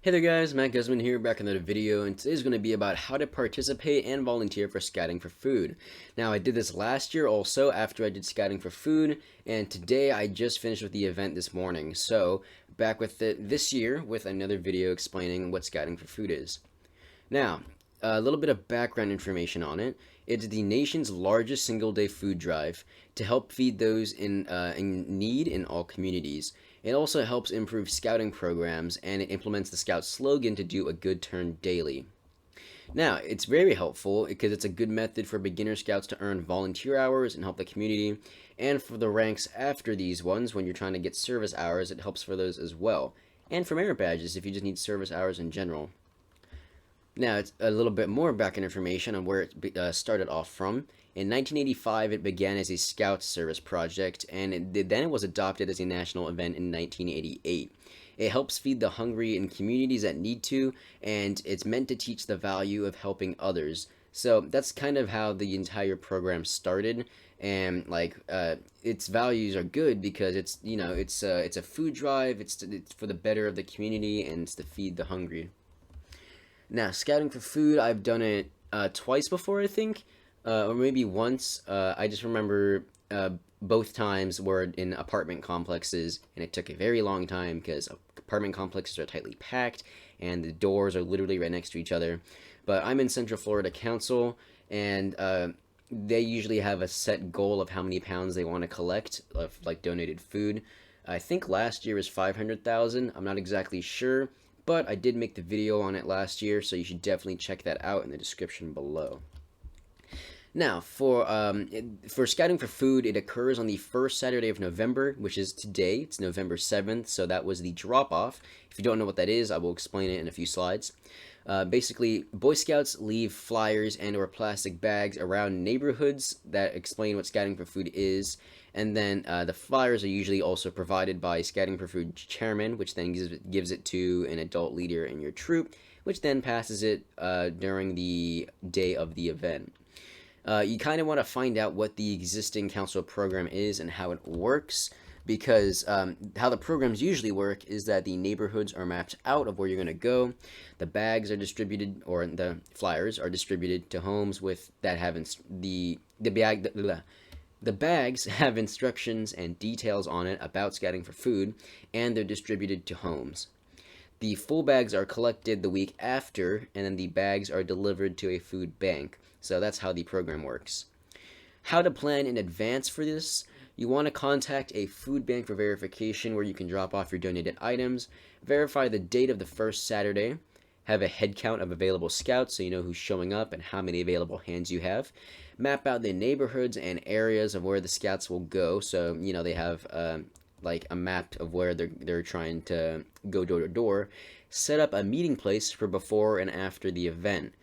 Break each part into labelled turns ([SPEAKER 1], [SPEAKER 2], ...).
[SPEAKER 1] Hey there guys, Matt Guzman here, back in another video, and today's going to be about how to participate and volunteer for Scouting for Food. Now, I did this last year also after I did Scouting for Food, and today I just finished with the event this morning. So, back with it this year with another video explaining what Scouting for Food is. Now, a little bit of background information on it. It's the nation's largest single-day food drive to help feed those in need in all communities. It also helps improve scouting programs, and it implements the Scout slogan to do a good turn daily. Now, it's very helpful because it's a good method for beginner scouts to earn volunteer hours and help the community, and for the ranks after these ones, when you're trying to get service hours, it helps for those as well. And for merit badges if you just need service hours in general. Now, it's a little bit more background information on where it started off from. In 1985, it began as a Scout service project, and then it was adopted as a national event in 1988. It helps feed the hungry in communities that need to, and it's meant to teach the value of helping others. So that's kind of how the entire program started, and its values are good because it's a food drive. It's for the better of the community, and it's to feed the hungry. Now, Scouting for Food, I've done it twice before, I think, or maybe once. I just remember both times were in apartment complexes, and it took a very long time because apartment complexes are tightly packed, and the doors are literally right next to each other. But I'm in Central Florida Council, and they usually have a set goal of how many pounds they want to collect of donated food. I think last year was 500,000. I'm not exactly sure, but I did make the video on it last year, so you should definitely check that out in the description below. Now, for Scouting for Food, it occurs on the first Saturday of November, which is today. It's November 7th, so that was the drop-off. If you don't know what that is, I will explain it in a few slides. Basically, Boy Scouts leave flyers and or plastic bags around neighborhoods that explain what Scouting for Food is, and then the flyers are usually also provided by Scouting for Food chairman, which then gives it to an adult leader in your troop, which then passes it during the day of the event. You kind of want to find out what the existing council program is and how it works, because how the programs usually work is that the neighborhoods are mapped out of where you're going to go. The bags are distributed, or the flyers are distributed to homes with that have the bags have instructions and details on it about Scouting for Food, and they're distributed to homes. The full bags are collected the week after, and then the bags are delivered to a food bank. So that's how the program works. How to plan in advance for this? You want to contact a food bank for verification where you can drop off your donated items, verify the date of the first Saturday, have a head count of available scouts so you know who's showing up and how many available hands you have, map out the neighborhoods and areas of where the scouts will go, so they have a map of where they're trying to go door to door, set up a meeting place for before and after the event.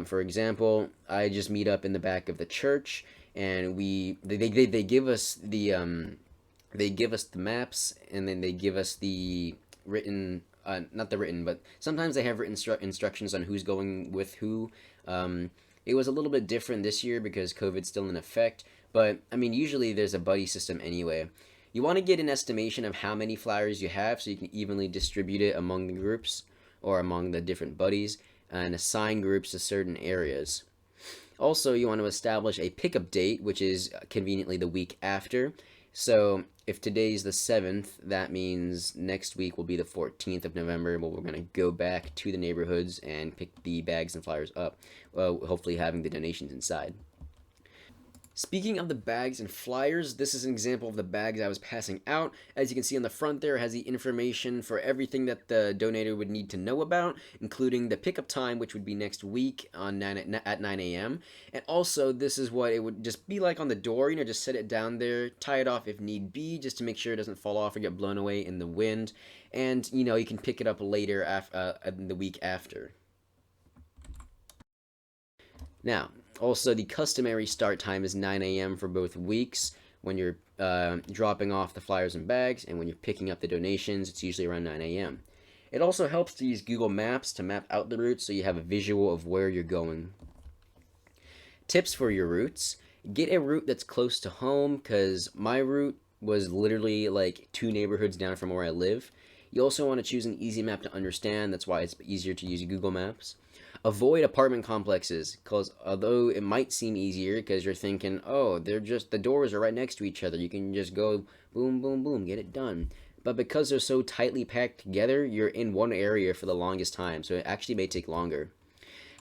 [SPEAKER 1] For example, I just meet up in the back of the church, and they give us the maps, and then they give us the written, not the written, but sometimes they have written instructions on who's going with who. It was a little bit different this year because COVID's still in effect, but I mean usually there's a buddy system anyway. You want to get an estimation of how many flyers you have so you can evenly distribute it among the groups or among the different buddies, and assign groups to certain areas. Also, you want to establish a pickup date, which is conveniently the week after. So if today's the 7th, that means next week will be the 14th of November, where we're going to go back to the neighborhoods and pick the bags and flyers up, hopefully having the donations inside. Speaking of the bags and flyers, this is an example of the bags I was passing out. As you can see on the front there, it has the information for everything that the donator would need to know about, including the pickup time, which would be next week at 9 a.m. And also, this is what it would just be like on the door. Just set it down there, tie it off if need be, just to make sure it doesn't fall off or get blown away in the wind. And, you can pick it up later the week after. Now, also, the customary start time is 9 a.m. for both weeks when you're dropping off the flyers and bags, and when you're picking up the donations, it's usually around 9 a.m. It also helps to use Google Maps to map out the routes so you have a visual of where you're going. Tips for your routes. Get a route that's close to home, because my route was literally like 2 neighborhoods down from where I live. You also want to choose an easy map to understand. That's why it's easier to use Google Maps. Avoid apartment complexes, because although it might seem easier because you're thinking, oh, they're just, the doors are right next to each other, you can just go boom, boom, boom, get it done. But because they're so tightly packed together, you're in one area for the longest time, so it actually may take longer.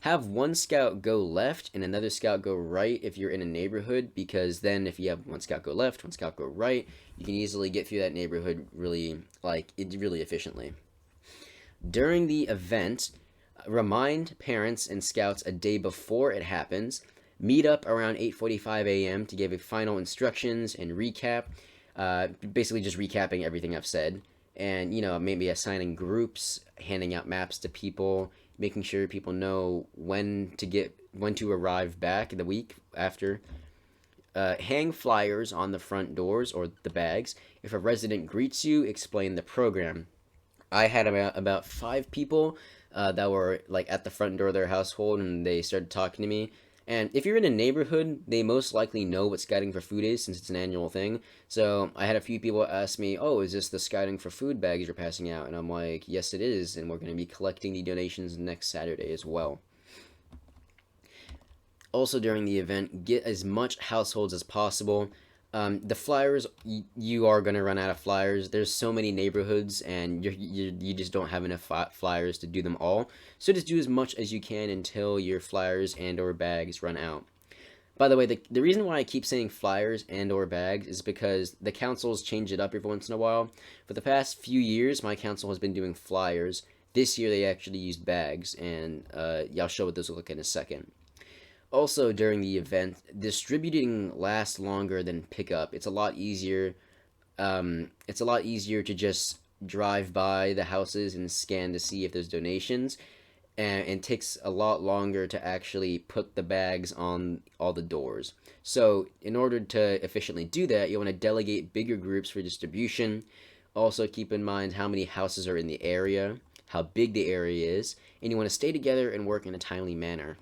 [SPEAKER 1] Have one scout go left and another scout go right if you're in a neighborhood, because then if you have one scout go left, one scout go right, you can easily get through that neighborhood really efficiently. During the event, remind parents and scouts a day before it happens. Meet up around 8:45 a.m. to give final instructions and recap. Basically, just recapping everything I've said, and maybe assigning groups, handing out maps to people, making sure people know when to arrive back the week after. Hang flyers on the front doors or the bags. If a resident greets you, explain the program. I had about 5 people that were like at the front door of their household, and they started talking to me. And if you're in a neighborhood, they most likely know what scouting for food is, since it's an annual thing. So I had a few people ask me, "Oh, is this the scouting for food bags you're passing out?" And I'm like, "Yes, it is, and we're going to be collecting the donations next Saturday as well." Also, during the event, get as much households as possible. The flyers, you are going to run out of flyers. There's so many neighborhoods, and you just don't have enough flyers to do them all. So just do as much as you can until your flyers and or bags run out. By the way, the reason why I keep saying flyers and or bags is because the councils change it up every once in a while. For the past few years, my council has been doing flyers. This year, they actually used bags, and I'll show what those look like in a second. Also, during the event, distributing lasts longer than pickup. It's a lot easier. It's a lot easier to just drive by the houses and scan to see if there's donations, and it takes a lot longer to actually put the bags on all the doors. So, in order to efficiently do that, you want to delegate bigger groups for distribution. Also, keep in mind how many houses are in the area, how big the area is, and you want to stay together and work in a timely manner.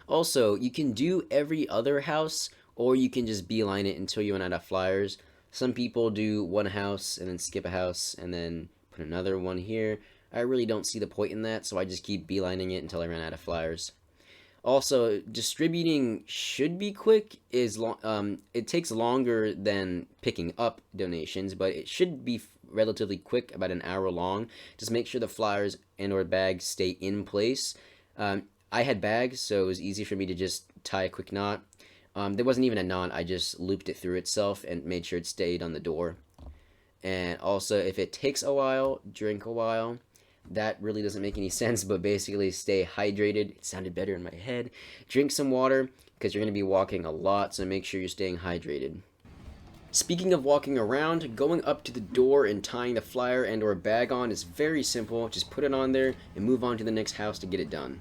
[SPEAKER 1] Also, you can do every other house, or you can just beeline it until you run out of flyers. Some people do one house and then skip a house and then put another one here. I really don't see the point in that, so I just keep beelining it until I run out of flyers. Also, distributing should be quick. It takes longer than picking up donations, but it should be relatively quick, about an hour long. Just make sure the flyers and or bags stay in place. I had bags, so it was easy for me to just tie a quick knot. There wasn't even a knot, I just looped it through itself and made sure it stayed on the door. And also, if it takes a while, drink a while. That really doesn't make any sense, but basically stay hydrated. It sounded better in my head. Drink some water, because you're going to be walking a lot, so make sure you're staying hydrated. Speaking of walking around, going up to the door and tying the flyer and or bag on is very simple. Just put it on there and move on to the next house to get it done.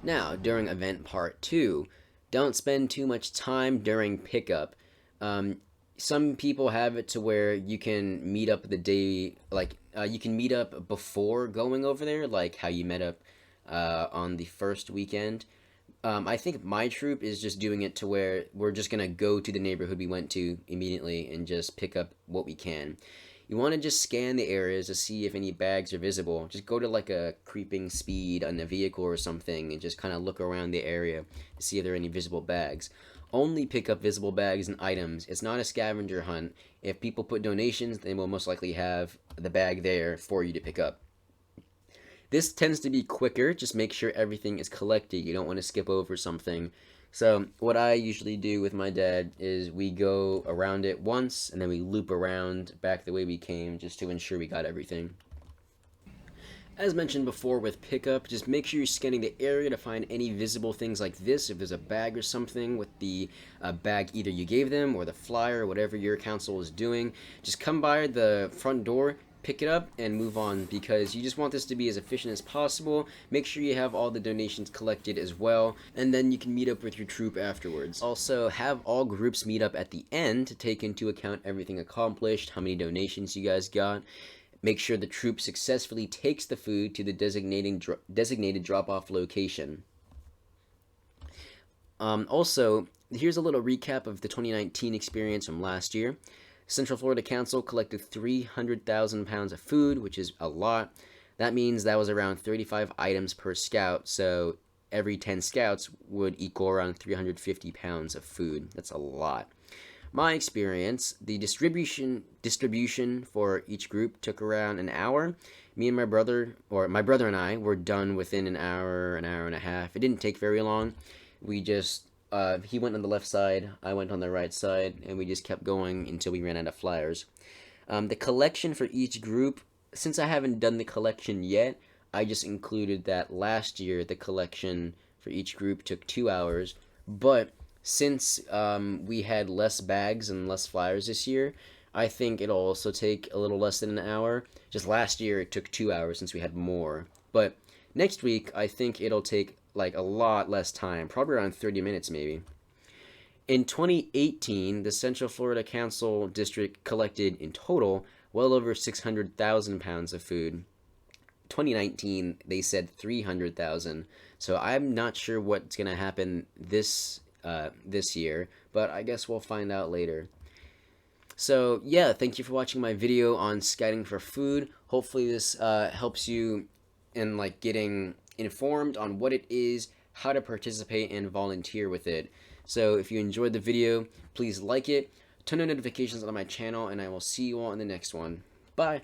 [SPEAKER 1] Now, during event part 2, don't spend too much time during pickup. Some people have it to where you can meet up the day, you can meet up before going over there, like how you met up on the first weekend. I think my troop is just doing it to where we're just going to go to the neighborhood we went to immediately and just pick up what we can. You want to just scan the areas to see if any bags are visible. Just go to like a creeping speed on a vehicle or something and just kind of look around the area to see if there are any visible bags. Only pick up visible bags and items. It's not a scavenger hunt. If people put donations, they will most likely have the bag there for you to pick up. This tends to be quicker. Just make sure everything is collected. You don't want to skip over something. So what I usually do with my dad is we go around it once and then we loop around back the way we came, just to ensure we got everything. As mentioned before with pickup, just make sure you're scanning the area to find any visible things like this. If there's a bag or something with the bag either you gave them or the flyer or whatever your council is doing, just come by the front door, pick it up, and move on, because you just want this to be as efficient as possible. Make sure you have all the donations collected as well, and then you can meet up with your troop afterwards. Also, have all groups meet up at the end to take into account everything accomplished, how many donations you guys got. Make sure the troop successfully takes the food to the designated drop-off location. Also, here's a little recap of the 2019 experience from last year. Central Florida Council collected 300,000 pounds of food, which is a lot. That means that was around 35 items per scout, so every 10 scouts would equal around 350 pounds of food. That's a lot. My experience, the distribution for each group took around an hour. Me and my brother, or my brother and I, were done within an hour and a half. It didn't take very long. We just he went on the left side, I went on the right side, and we just kept going until we ran out of flyers. The collection for each group, since I haven't done the collection yet, I just included that last year the collection for each group took 2 hours. But since we had less bags and less flyers this year, I think it'll also take a little less than an hour. Just last year it took 2 hours since we had more. But next week I think it'll take like a lot less time, probably around 30 minutes maybe. In 2018, the Central Florida Council District collected in total well over 600,000 pounds of food. 2019, they said 300,000. So I'm not sure what's going to happen this year, but I guess we'll find out later. So yeah, thank you for watching my video on scouting for food. Hopefully this helps you in like getting informed on what it is, how to participate and volunteer with it. So if you enjoyed the video, please like it, turn on notifications on my channel, and I will see you all in the next one. Bye!